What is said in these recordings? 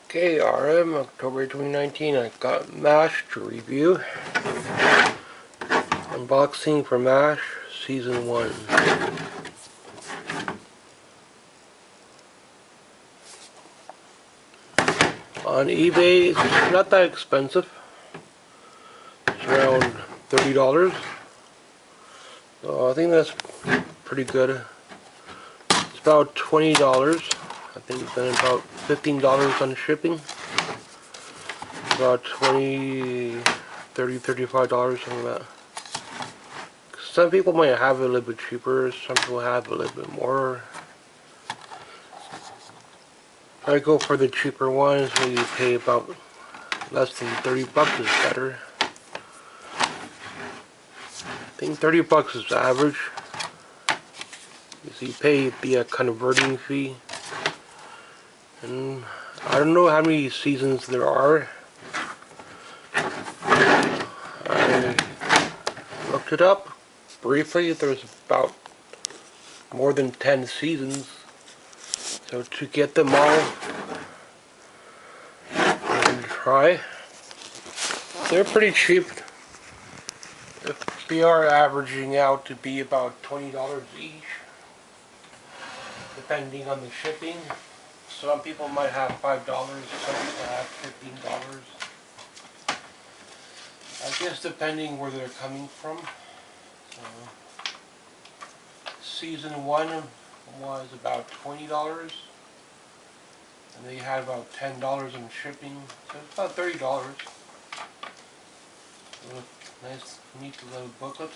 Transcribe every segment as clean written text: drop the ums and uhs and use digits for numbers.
Okay, RM, October 2019, I got MASH to review. Unboxing for MASH, Season 1. On eBay, it's not that expensive. It's around $30. So I think that's pretty good. It's about $20. I think then about $15 on shipping. About $20, $30, $35, something like that. Some people might have it a little bit cheaper, some people have it a little bit more. I go for the cheaper ones where you pay about less than 30 bucks is better. I think 30 bucks is average. So you pay the converting fee. And I don't know how many seasons there are. I looked it up briefly. There's about more than 10 seasons. So to get them all and try, they're pretty cheap. They are averaging out to be about $20 each, depending on the shipping. Some people might have $5, some people have $15. I guess depending where they're coming from. So, Season 1 was about $20, and they had about $10 in shipping, so it's about $30. Nice, neat little booklet.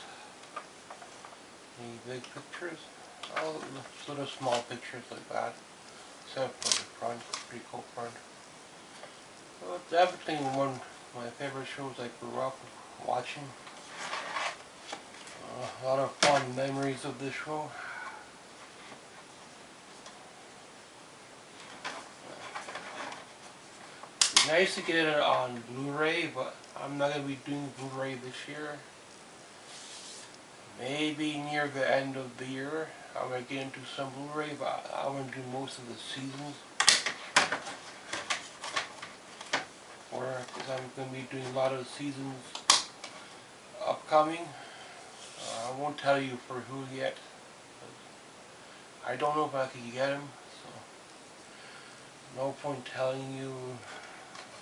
Any big pictures? Oh, sort of small pictures like that, except for the front. Pretty cool front. Well, it's definitely one of my favorite shows I grew up watching. A lot of fond memories of this show. It's nice to get it on Blu-ray, but I'm not going to be doing Blu-ray this year. Maybe near the end of the year I'm going to get into some Blu-ray, but I want to do most of the seasons. Because I'm going to be doing a lot of seasons upcoming. I won't tell you for who yet. I don't know if I can get them, so no point telling you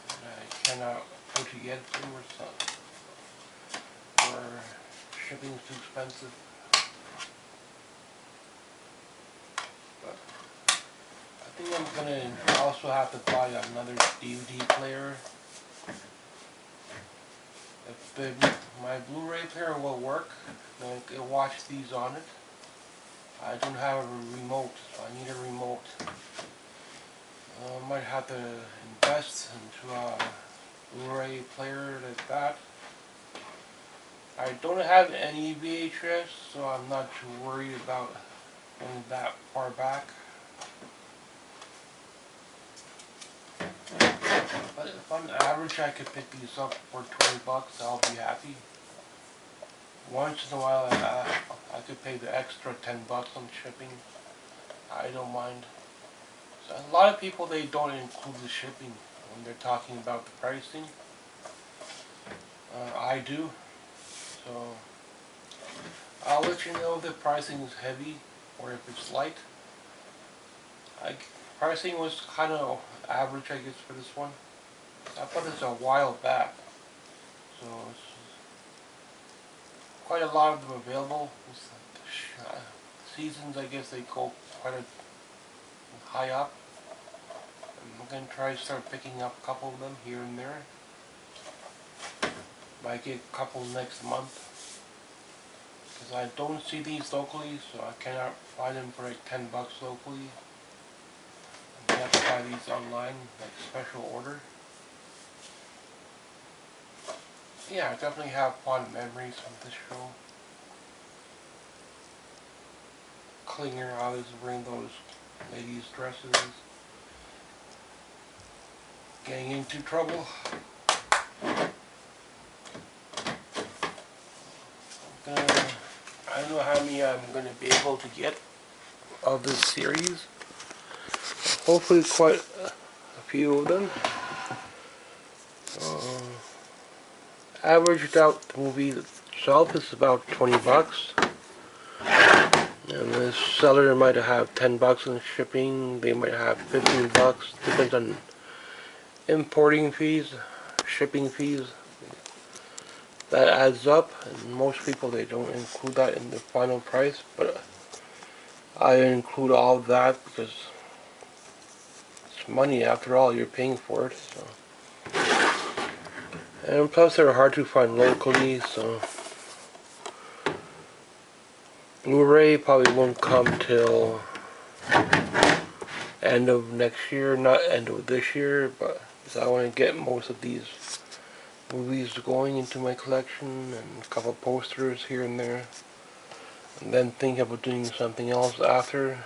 I cannot afford to get them or something. Or shipping is too expensive. But I think I'm going to also have to buy another DVD player. If my Blu-ray player will work, then I can watch these on it. I don't have a remote, so I need a remote. I might have to invest into a Blu-ray player like that. I don't have any VHS, so I'm not too worried about going that far back. But if on average I could pick these up for 20 bucks, I'll be happy. Once in a while I could pay the extra 10 bucks on shipping. I don't mind. So a lot of people, they don't include the shipping when they're talking about the pricing. I do. So I'll let you know if the pricing is heavy or if it's light. Pricing was kind of average, I guess, for this one. I bought this a while back, so it's quite a lot of them available. Seasons, I guess they go quite high up. I'm going to try to start picking up a couple of them here and there. Might get a couple next month. Because I don't see these locally, so I cannot find them for like 10 bucks locally. I have to buy these online, like special order. Yeah, I definitely have fond memories from this show. Klinger always wearing those ladies' dresses. Getting into trouble. I don't know how many I'm going to be able to get of this series. Hopefully quite a few of them. Averaged out, the movie itself is about 20 bucks. And the seller might have 10 bucks in shipping, they might have 15 bucks, depends on importing fees, shipping fees. That adds up, and most people, they don't include that in the final price, but I include all of that because it's money after all, you're paying for it. So. And plus they're hard to find locally, so Blu-ray probably won't come till end of next year, not end of this year, but I want to get most of these movies going into my collection and a couple posters here and there, and then think about doing something else after.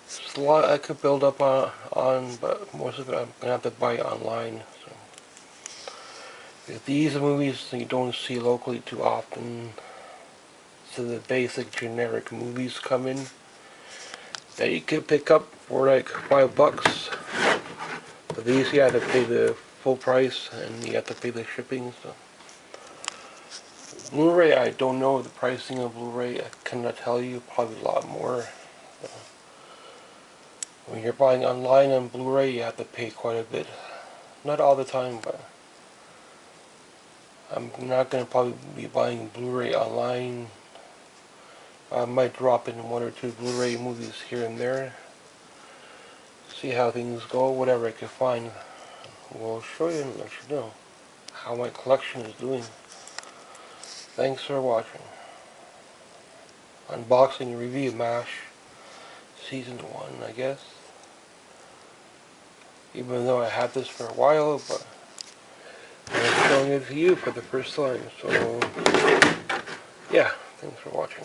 There's a lot I could build up on, but most of it I'm gonna have to buy online. So if these are movies you don't see locally too often, so the basic generic movies come in that you can pick up for like $5. But these you have to pay the full price and you have to pay the shipping. So Blu-ray, I don't know the pricing of Blu-ray. I cannot tell you. Probably a lot more. So when you're buying online on Blu-ray, you have to pay quite a bit. Not all the time, but I'm not going to probably be buying Blu-ray online. I might drop in one or two Blu-ray movies here and there. See how things go. Whatever I can find, we'll show you and let you know how my collection is doing. Thanks for watching. Unboxing review MASH Season 1, I guess. Even though I had this for a while, but I'm showing it to you for the first time. So, yeah, thanks for watching.